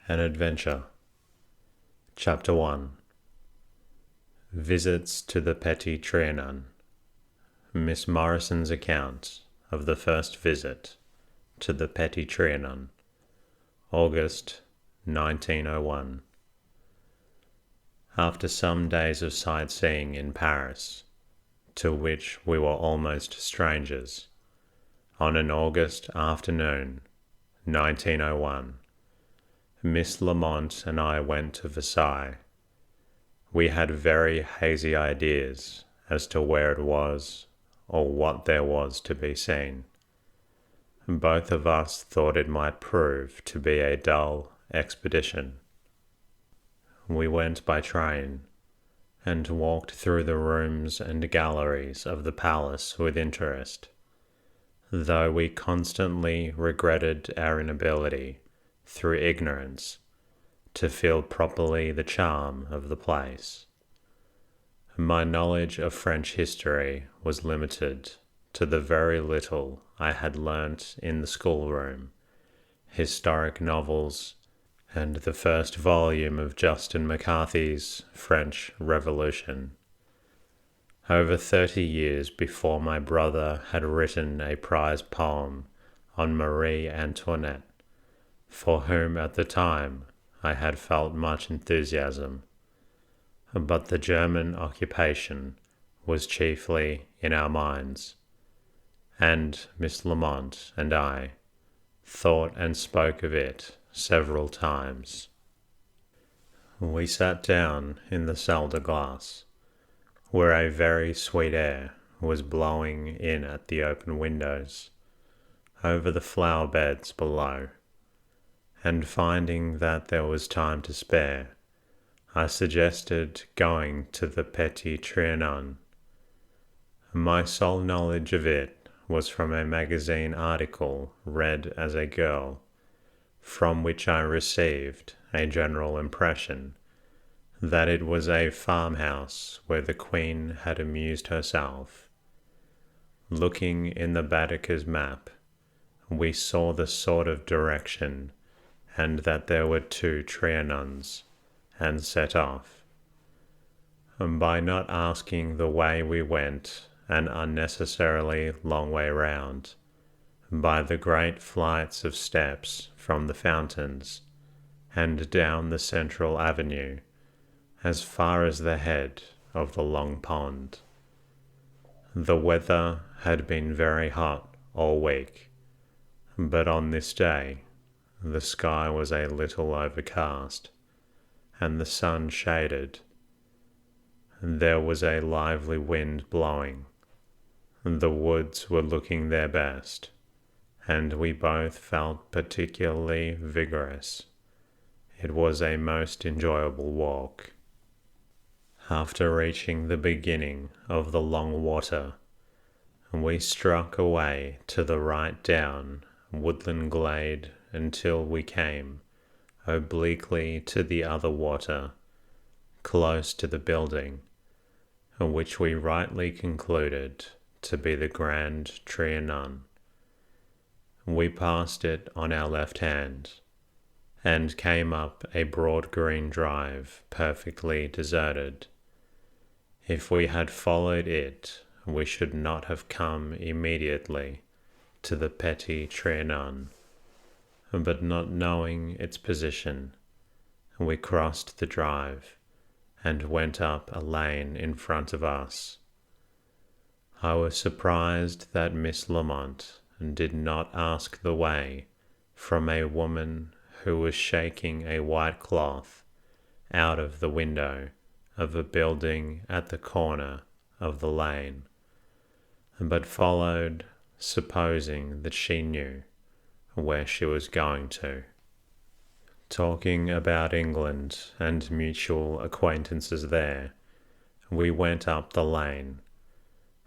An Adventure. Chapter 1. Visits to the Petit Trion. Miss Morison's account of the first visit to the Petit Trion, August 1901. After some days of sightseeing in Paris, to which we were almost strangers, on an August afternoon, 1901, Miss Lamont and I went to Versailles. We had very hazy ideas as to where it was or what there was to be seen. Both of us thought it might prove to be a dull expedition. We went by train and walked through the rooms and galleries of the palace with interest, though we constantly regretted our inability, through ignorance, to feel properly the charm of the place. My knowledge of French history was limited to the very little I had learnt in the schoolroom, historic novels, and the first volume of Justin McCarthy's French Revolution. Over 30 years before my brother had written a prize poem on Marie Antoinette, for whom at the time I had felt much enthusiasm. But the German occupation was chiefly in our minds, and Miss Lamont and I thought and spoke of it several times. We sat down in the salle de glace, where a very sweet air was blowing in at the open windows, over the flower beds below, and finding that there was time to spare, I suggested going to the Petit Trion. My sole knowledge of it was from a magazine article read as a girl, from which I received a general impression that it was a farmhouse where the Queen had amused herself. Looking in the Baedeker's map, we saw the sort of direction, and that there were 2 Trianons, and set off. By not asking the way we went an unnecessarily long way round, by the great flights of steps from the fountains, and down the central avenue, as far as the head of the long pond. The weather had been very hot all week, but on this day the sky was a little overcast, and the sun shaded. There was a lively wind blowing. The woods were looking their best, and we both felt particularly vigorous. It was a most enjoyable walk. After reaching the beginning of the long water, we struck away to the right down woodland glade until we came obliquely to the other water, close to the building, which we rightly concluded to be the Grand Trianon. We passed it on our left hand, and came up a broad green drive perfectly deserted. If we had followed it, we should not have come immediately to the Petit Trianon, but not knowing its position, we crossed the drive and went up a lane in front of us. I was surprised that Miss Lamont did not ask the way from a woman who was shaking a white cloth out of the window of a building at the corner of the lane, but followed, supposing that she knew where she was going to. Talking about England and mutual acquaintances there, we went up the lane,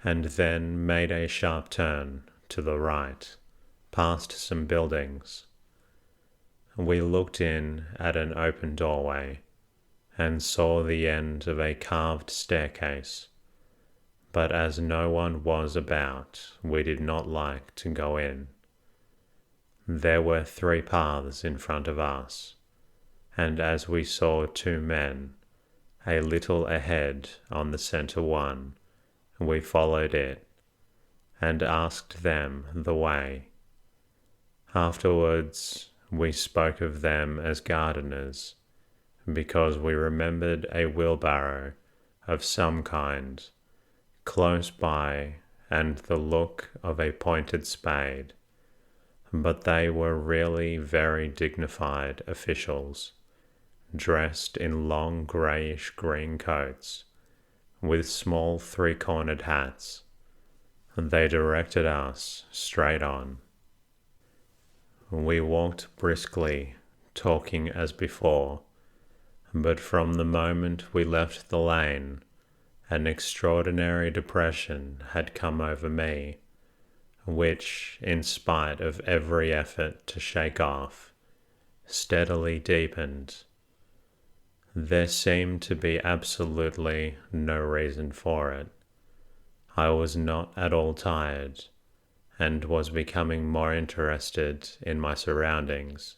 and then made a sharp turn to the right, past some buildings. We looked in at an open doorway, and saw the end of a carved staircase, but as no one was about, we did not like to go in. There were 3 paths in front of us, and as we saw two men, a little ahead on the center one, we followed it, and asked them the way. Afterwards, we spoke of them as gardeners, because we remembered a wheelbarrow of some kind close by and the look of a pointed spade, but they were really very dignified officials, dressed in long greyish-green coats, with small three-cornered hats. They directed us straight on. We walked briskly, talking as before, but from the moment we left the lane, an extraordinary depression had come over me, which, in spite of every effort to shake off, steadily deepened. There seemed to be absolutely no reason for it. I was not at all tired, and was becoming more interested in my surroundings.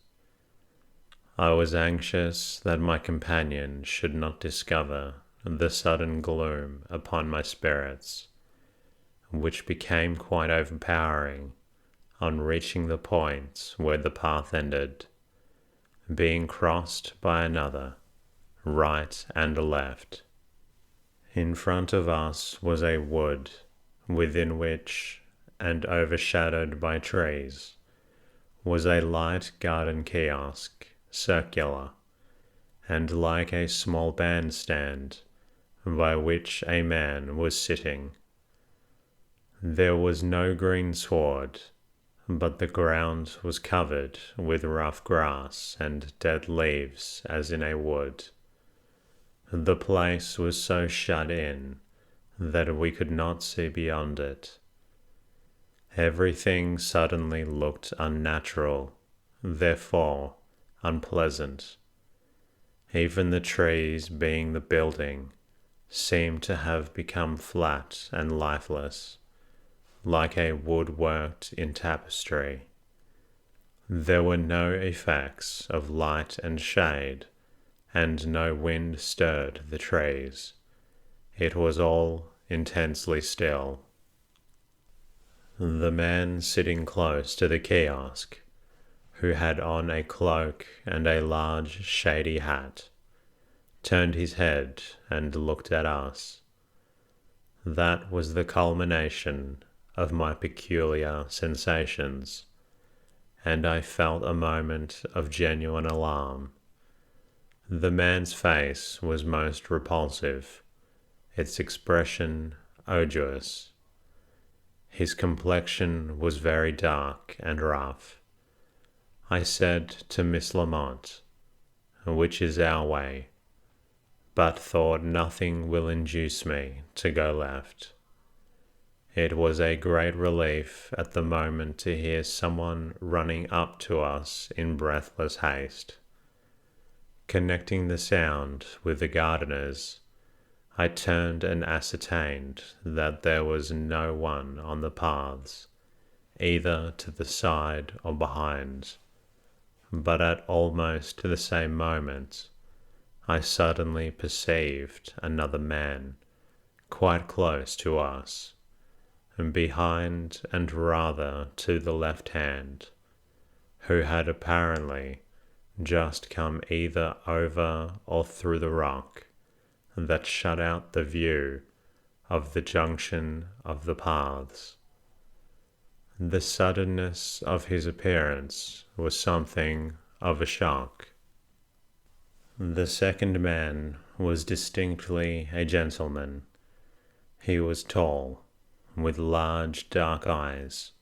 I was anxious that my companion should not discover the sudden gloom upon my spirits, which became quite overpowering on reaching the point where the path ended, being crossed by another, right and left. In front of us was a wood, within which, and overshadowed by trees, was a light garden kiosk, circular, and like a small bandstand, by which a man was sitting. There was no green sward, but the ground was covered with rough grass and dead leaves as in a wood. The place was so shut in that we could not see beyond it. Everything suddenly looked unnatural, therefore unpleasant. Even the trees, being the building, seemed to have become flat and lifeless, like a wood worked in tapestry. There were no effects of light and shade, and no wind stirred the trees. It was all intensely still. The man sitting close to the kiosk, who had on a cloak and a large shady hat, turned his head and looked at us. That was the culmination of my peculiar sensations, and I felt a moment of genuine alarm. The man's face was most repulsive, its expression odious. His complexion was very dark and rough. I said to Miss Lamont, "Which is our way?" but thought nothing will induce me to go left. It was a great relief at the moment to hear someone running up to us in breathless haste. Connecting the sound with the gardeners, I turned and ascertained that there was no one on the paths, either to the side or behind. But at almost the same moment, I suddenly perceived another man, quite close to us, and behind and rather to the left hand, who had apparently just come either over or through the rock that shut out the view of the junction of the paths. The suddenness of his appearance was something of a shock. The second man was distinctly a gentleman. He was tall, with large dark eyes,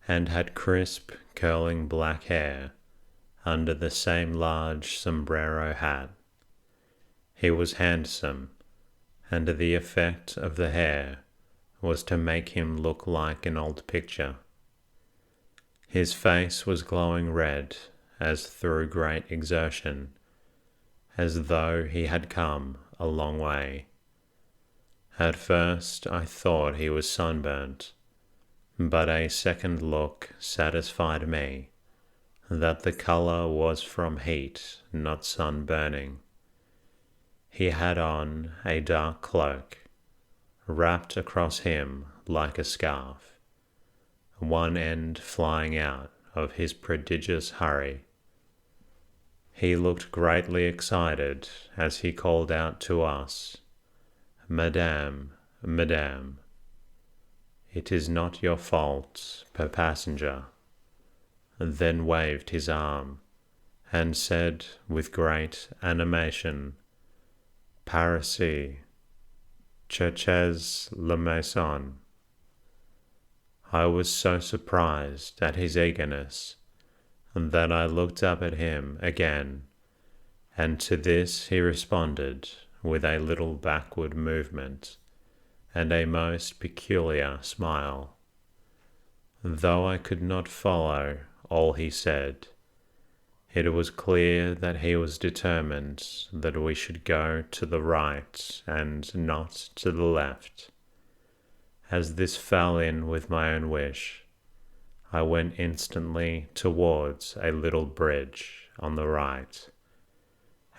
and had crisp curling black hair under the same large sombrero hat. He was handsome, and the effect of the hair was to make him look like an old picture. His face was glowing red as through great exertion, as though he had come a long way. At first I thought he was sunburnt, but a second look satisfied me that the colour was from heat, not sun burning. He had on a dark cloak, wrapped across him like a scarf, one end flying out of his prodigious hurry. He looked greatly excited as he called out to us, "Madame, Madame, it is not your fault, per passenger," then waved his arm, and said with great animation, "Parisi, cherchez la maison." I was so surprised at his eagerness that I looked up at him again, and to this he responded with a little backward movement and a most peculiar smile. Though I could not follow all he said, it was clear that he was determined that we should go to the right and not to the left. As this fell in with my own wish, I went instantly towards a little bridge on the right,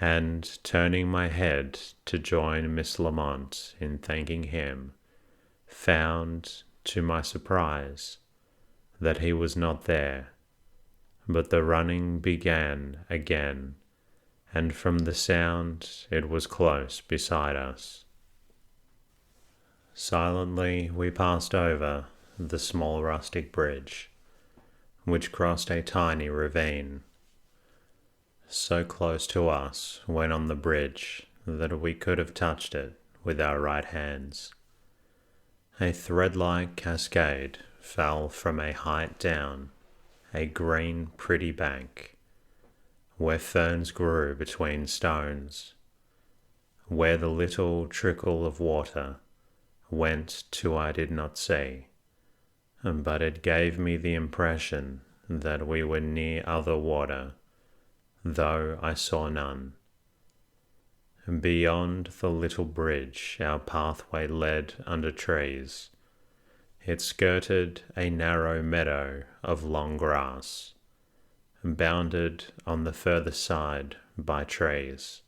and turning my head to join Miss Lamont in thanking him, found, to my surprise, that he was not there, but the running began again, and from the sound it was close beside us. Silently we passed over the small rustic bridge, which crossed a tiny ravine, so close to us when on the bridge that we could have touched it with our right hands. A thread-like cascade fell from a height down a green, pretty bank, where ferns grew between stones, where the little trickle of water went to I did not see, but it gave me the impression that we were near other water, though I saw none. Beyond the little bridge our pathway led under trees. It skirted a narrow meadow of long grass, bounded on the further side by trees,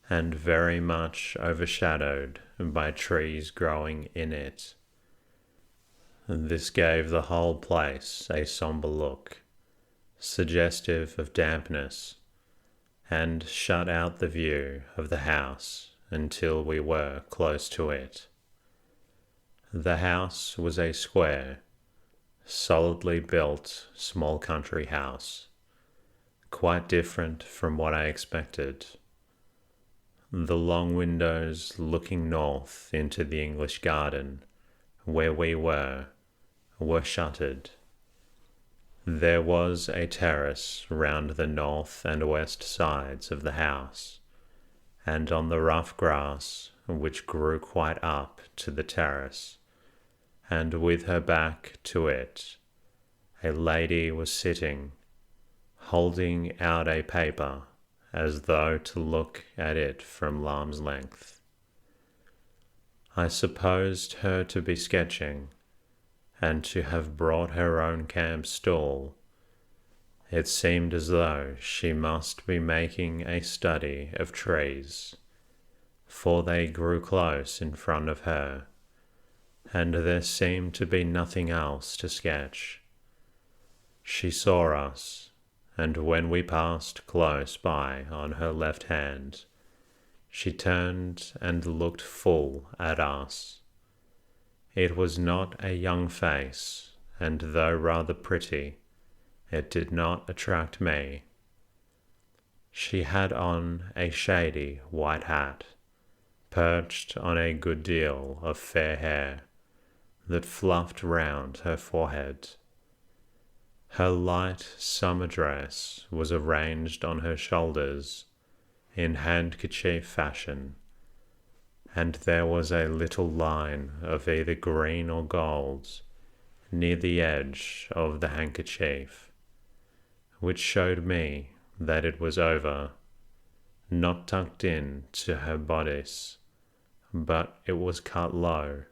and very much overshadowed by trees growing in it. This gave the whole place a sombre look, suggestive of dampness, and shut out the view of the house until we were close to it. The house was a square, solidly built small country house, quite different from what I expected. The long windows looking north into the English garden, where we were shuttered. There was a terrace round the north and west sides of the house, and on the rough grass, which grew quite up to the terrace, and with her back to it, a lady was sitting, holding out a paper as though to look at it from arm's length. I supposed her to be sketching, and to have brought her own camp stool. It seemed as though she must be making a study of trees, for they grew close in front of her, and there seemed to be nothing else to sketch. She saw us, and when we passed close by on her left hand, she turned and looked full at us. It was not a young face, and though rather pretty, it did not attract me. She had on a shady white hat, perched on a good deal of fair hair that fluffed round her forehead. Her light summer dress was arranged on her shoulders in handkerchief fashion, and there was a little line of either green or gold near the edge of the handkerchief, which showed me that it was over, not tucked in to her bodice, but it was cut low.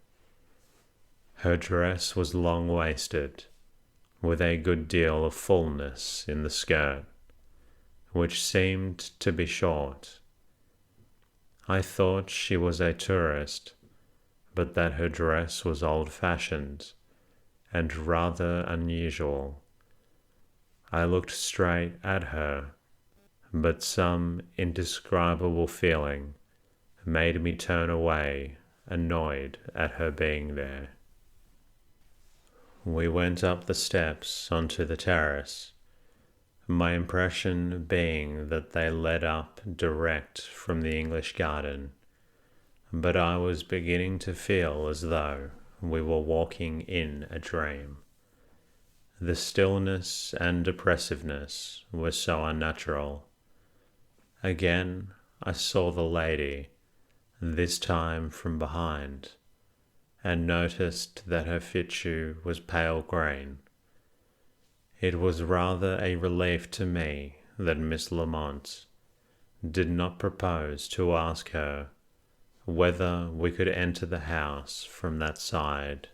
Her dress was long-waisted, with a good deal of fullness in the skirt, which seemed to be short. I thought she was a tourist, but that her dress was old-fashioned and rather unusual. I looked straight at her, but some indescribable feeling made me turn away, annoyed at her being there. We went up the steps onto the terrace, my impression being that they led up direct from the English garden, but I was beginning to feel as though we were walking in a dream. The stillness and oppressiveness were so unnatural. Again, I saw the lady, this time from behind, and noticed that her fichu was pale green. It was rather a relief to me that Miss Lamont did not propose to ask her whether we could enter the house from that side.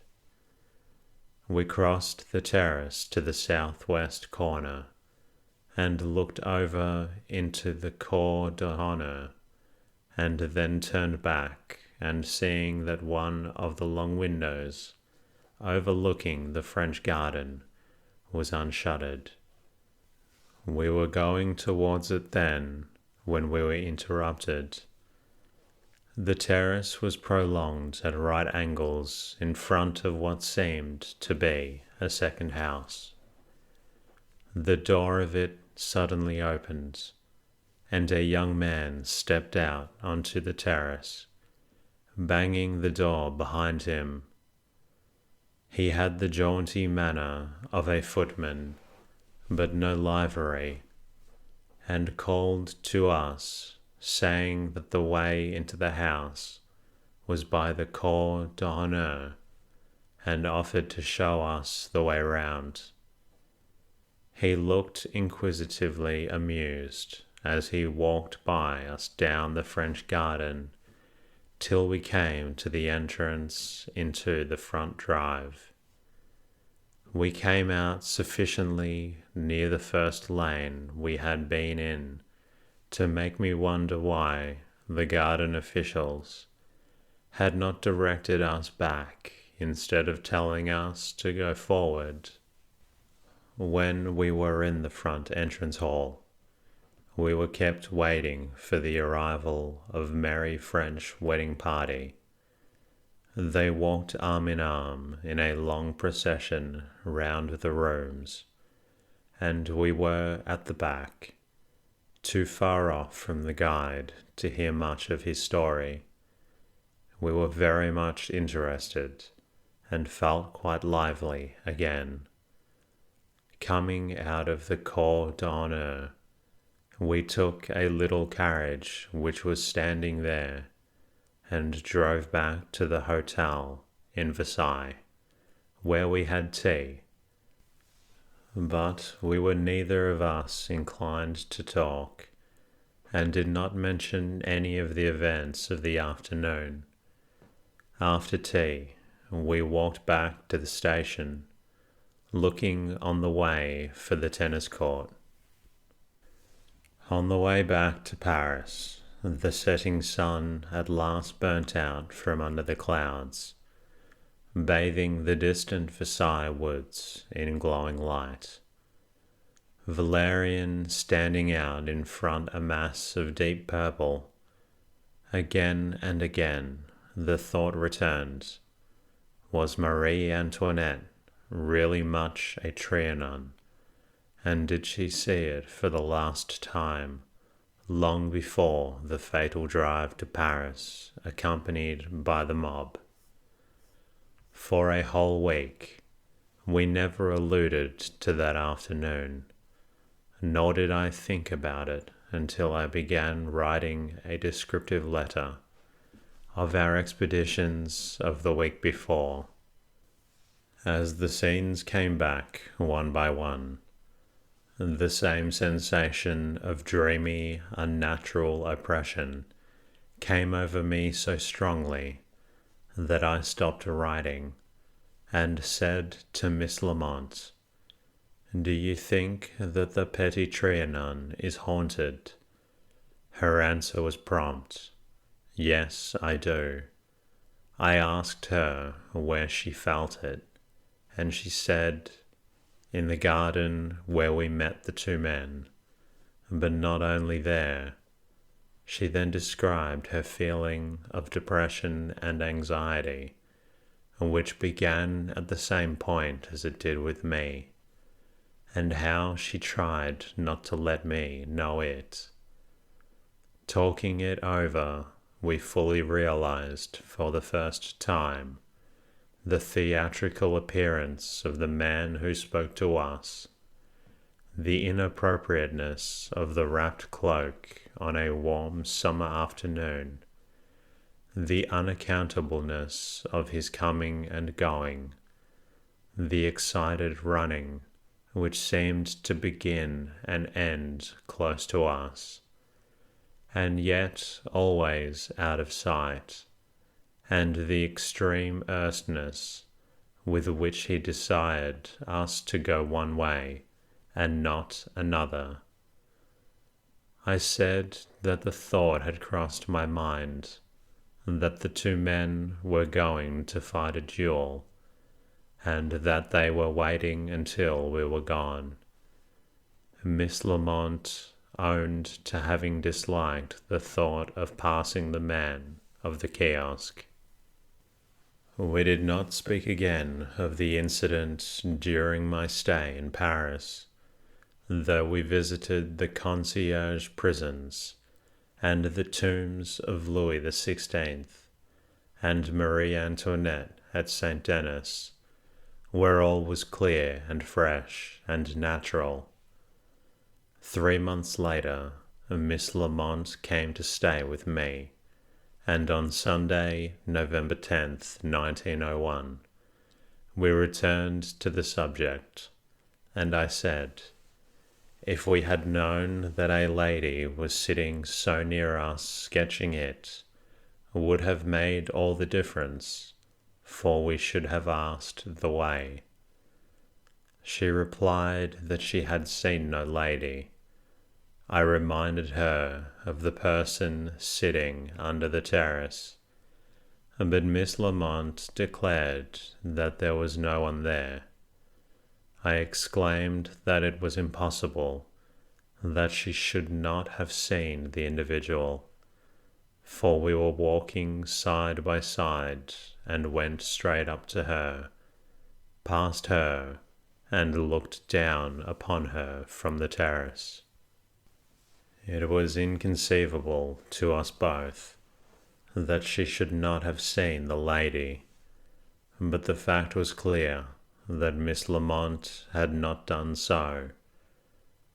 We crossed the terrace to the southwest corner and looked over into the cour d'honneur, and then turned back, and seeing that one of the long windows overlooking the French garden was unshuttered. We were going towards it then when we were interrupted. The terrace was prolonged at right angles in front of what seemed to be a second house. The door of it suddenly opened, and a young man stepped out onto the terrace, banging the door behind him. He had the jaunty manner of a footman, but no livery, and called to us, saying that the way into the house was by the cour d'honneur, and offered to show us the way round. He looked inquisitively amused as he walked by us down the French garden till we came to the entrance into the front drive. We came out sufficiently near the first lane we had been in to make me wonder why the garden officials had not directed us back instead of telling us to go forward. When we were in the front entrance hall, we were kept waiting for the arrival of merry French wedding party. They walked arm in arm in a long procession round the rooms, and we were at the back, too far off from the guide to hear much of his story. We were very much interested, and felt quite lively again. Coming out of the cour d'honneur, we took a little carriage which was standing there, and drove back to the hotel in Versailles, where we had tea. But we were neither of us inclined to talk, and did not mention any of the events of the afternoon. After tea, we walked back to the station, looking on the way for the tennis court. On the way back to Paris, the setting sun at last burnt out from under the clouds, bathing the distant Versailles woods in glowing light. Valerian standing out in front a mass of deep purple. Again and again the thought returned, was Marie Antoinette really much a Trion, and did she see it for the last time long before the fatal drive to Paris accompanied by the mob? For a whole week we never alluded to that afternoon, nor did I think about it until I began writing a descriptive letter of our expeditions of the week before. As the scenes came back one by one, the same sensation of dreamy, unnatural oppression came over me so strongly that I stopped writing and said to Miss Lamont, Do you think that the petty Trion is haunted? Her answer was prompt. Yes, I do. I asked her where she felt it, and she said, in the garden where we met the two men, but not only there. She then described her feeling of depression and anxiety, which began at the same point as it did with me, and how she tried not to let me know it. Talking it over, we fully realized for the first time the theatrical appearance of the man who spoke to us, the inappropriateness of the wrapped cloak on a warm summer afternoon, the unaccountableness of his coming and going, the excited running which seemed to begin and end close to us, and yet always out of sight, and the extreme earnestness with which he desired us to go one way and not another. I said that the thought had crossed my mind that the two men were going to fight a duel, and that they were waiting until we were gone. Miss Lamont owned to having disliked the thought of passing the man of the kiosk. We did not speak again of the incident during my stay in Paris, though we visited the concierge prisons and the tombs of Louis XVI and Marie Antoinette at St. Denis, where all was clear and fresh and natural. 3 months later, Miss Lamont came to stay with me, and on Sunday, November 10th, 1901, we returned to the subject, and I said, if we had known that a lady was sitting so near us sketching it, would have made all the difference, for we should have asked the way. She replied that she had seen no lady. I reminded her of the person sitting under the terrace, but Miss Lamont declared that there was no one there. I exclaimed that it was impossible, that she should not have seen the individual, for we were walking side by side and went straight up to her, past her, and looked down upon her from the terrace. It was inconceivable to us both that she should not have seen the lady, but the fact was clear that Miss Lamont had not done so,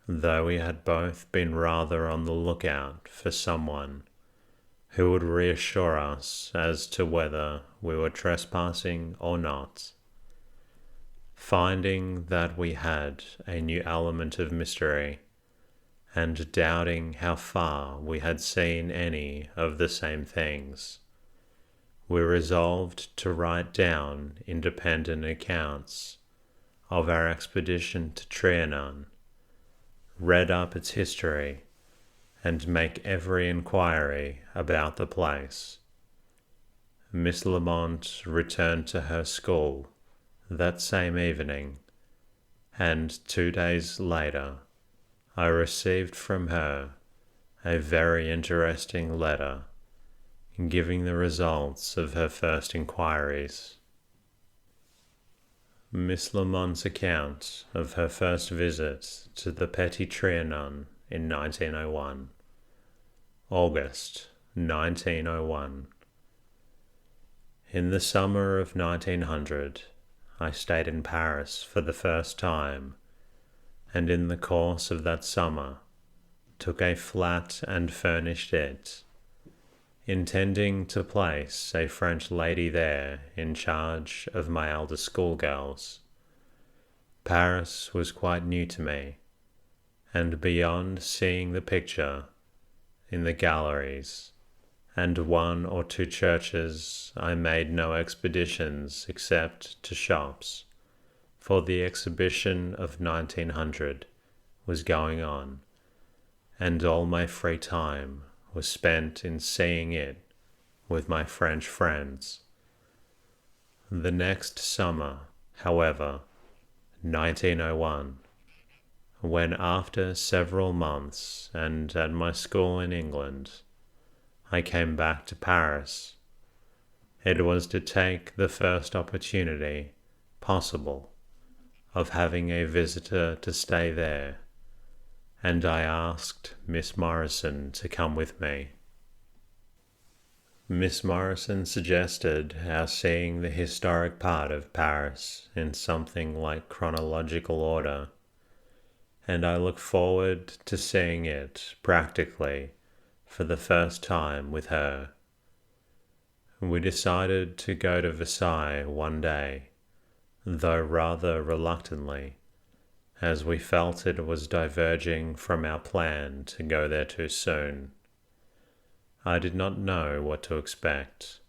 though we had both been rather on the lookout for someone who would reassure us as to whether we were trespassing or not. Finding that we had a new element of mystery, and doubting how far we had seen any of the same things, we resolved to write down independent accounts of our expedition to Trion, read up its history, and make every inquiry about the place. Miss Lamont returned to her school that same evening, and 2 days later I received from her a very interesting letter giving the results of her first inquiries. Miss Lamont's account of her first visit to the Petit Trianon in 1901. August 1901. In the summer of 1900, I stayed in Paris for the first time, and in the course of that summer took a flat and furnished it, intending to place a French lady there in charge of my elder schoolgirls. Paris was quite new to me, and beyond seeing the picture in the galleries and 1 or 2 churches, I made no expeditions except to shops, for the exhibition of 1900 was going on, and all my free time was spent in seeing it with my French friends. The next summer, however, 1901, when after several months and at my school in England, I came back to Paris, it was to take the first opportunity possible of having a visitor to stay there, and I asked Miss Morison to come with me. Miss Morison suggested our seeing the historic part of Paris in something like chronological order, and I look forward to seeing it practically for the first time with her. We decided to go to Versailles one day, though rather reluctantly, as we felt it was diverging from our plan to go there too soon. I did not know what to expect,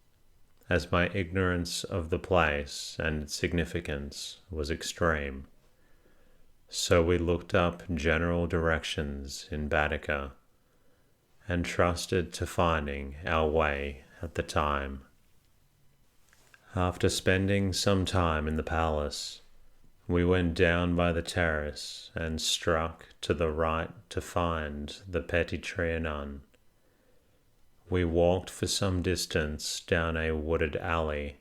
as my ignorance of the place and its significance was extreme. So we looked up general directions in Baedeker and trusted to finding our way at the time. After spending some time in the palace, we went down by the terrace and struck to the right to find the Petit Trianon. We walked for some distance down a wooded alley,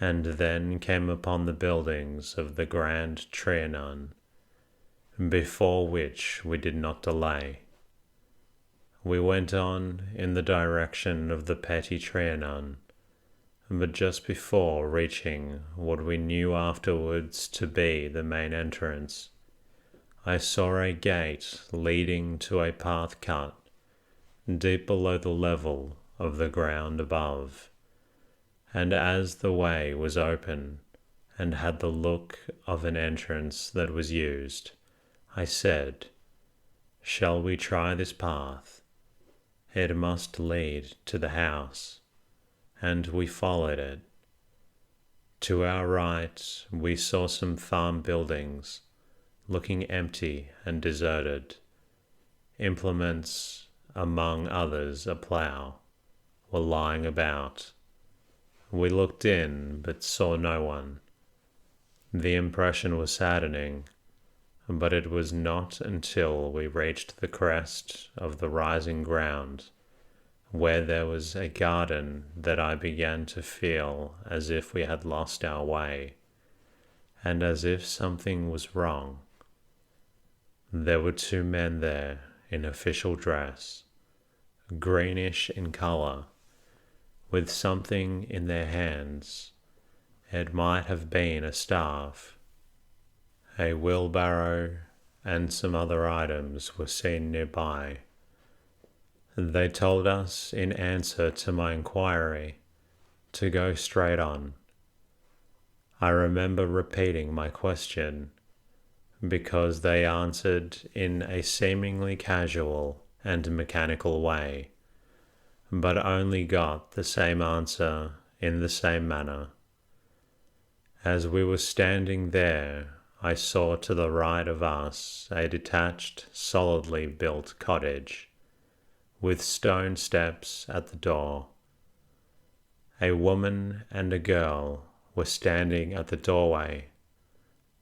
and then came upon the buildings of the Grand Trianon, before which we did not delay. We went on in the direction of the Petit Trianon, but just before reaching what we knew afterwards to be the main entrance, I saw a gate leading to a path cut deep below the level of the ground above, and as the way was open and had the look of an entrance that was used, I said, "Shall we try this path? It must lead to the house," and we followed it. To our right we saw some farm buildings, looking empty and deserted. Implements, among others a plough, were lying about. We looked in, but saw no one. The impression was saddening, but it was not until we reached the crest of the rising ground, where there was a garden, that I began to feel as if we had lost our way, and as if something was wrong. There were two men there in official dress, greenish in color, with something in their hands. It might have been a staff. A wheelbarrow and some other items were seen nearby. They told us, in answer to my inquiry, to go straight on. I remember repeating my question, because they answered in a seemingly casual and mechanical way, but only got the same answer in the same manner. As we were standing there, I saw to the right of us a detached, solidly built cottage, with stone steps at the door. A woman and a girl were standing at the doorway,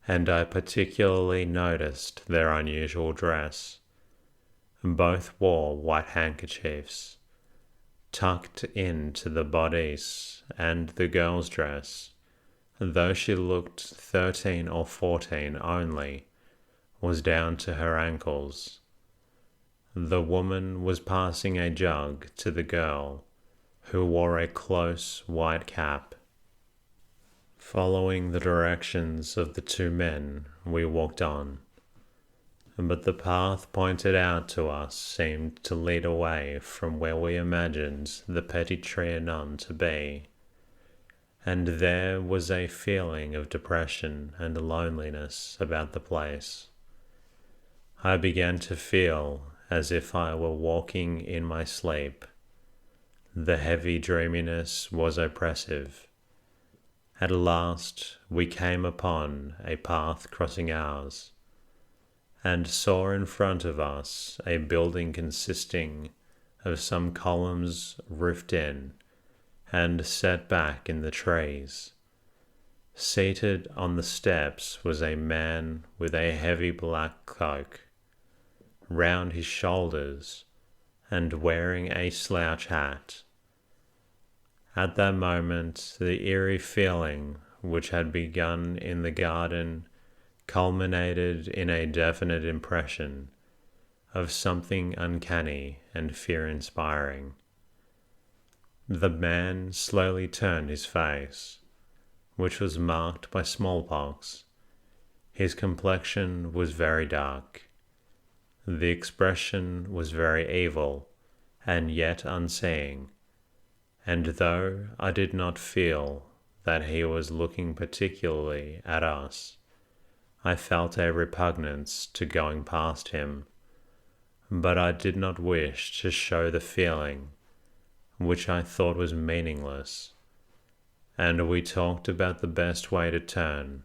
and I particularly noticed their unusual dress. Both wore white handkerchiefs, tucked into the bodice, and the girl's dress, though she looked 13 or 14 only, was down to her ankles. The woman was passing a jug to the girl, who wore a close white cap. Following the directions of the two men, we walked on, but the path pointed out to us seemed to lead away from where we imagined the Petit Trianon to be, and there was a feeling of depression and loneliness about the place. I began to feel as if I were walking in my sleep. The heavy dreaminess was oppressive, At last we came upon a path crossing ours, and saw in front of us a building consisting of some columns roofed in and set back in the trees. Seated on the steps was a man with a heavy black cloak round his shoulders and wearing a slouch hat. At that moment, the eerie feeling which had begun in the garden culminated in a definite impression of something uncanny and fear-inspiring. The man slowly turned his face, which was marked by smallpox. His complexion was very dark. The expression was very evil and yet unseeing, and though I did not feel that he was looking particularly at us, I felt a repugnance to going past him, but I did not wish to show the feeling, which I thought was meaningless, and we talked about the best way to turn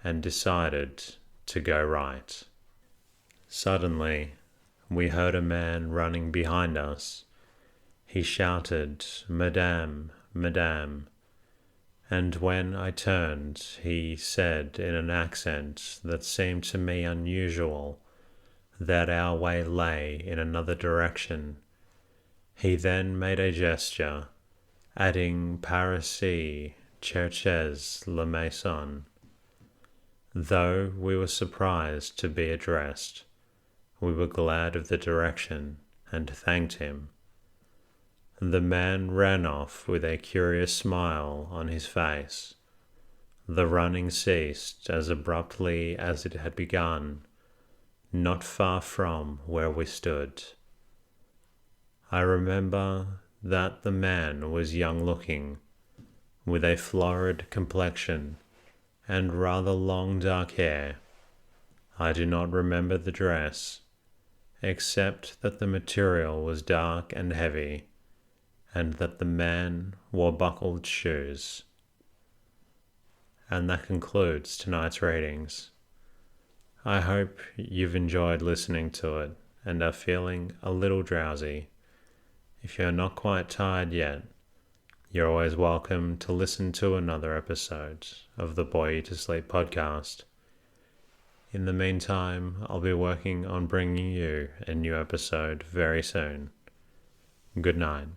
and decided to go right. Suddenly, we heard a man running behind us. He shouted, "Madame, Madame," and when I turned, he said in an accent that seemed to me unusual that our way lay in another direction. He then made a gesture, adding "Par ici, cherchez la maison." Though we were surprised to be addressed, we were glad of the direction and thanked him. The man ran off with a curious smile on his face. The running ceased as abruptly as it had begun, not far from where we stood. I remember that the man was young-looking, with a florid complexion and rather long dark hair. I do not remember the dress, except that the material was dark and heavy, and that the man wore buckled shoes. And that concludes tonight's readings. I hope you've enjoyed listening to it and are feeling a little drowsy. If you're not quite tired yet, you're always welcome to listen to another episode of the Bore You to Sleep podcast. In the meantime, I'll be working on bringing you a new episode very soon. Good night.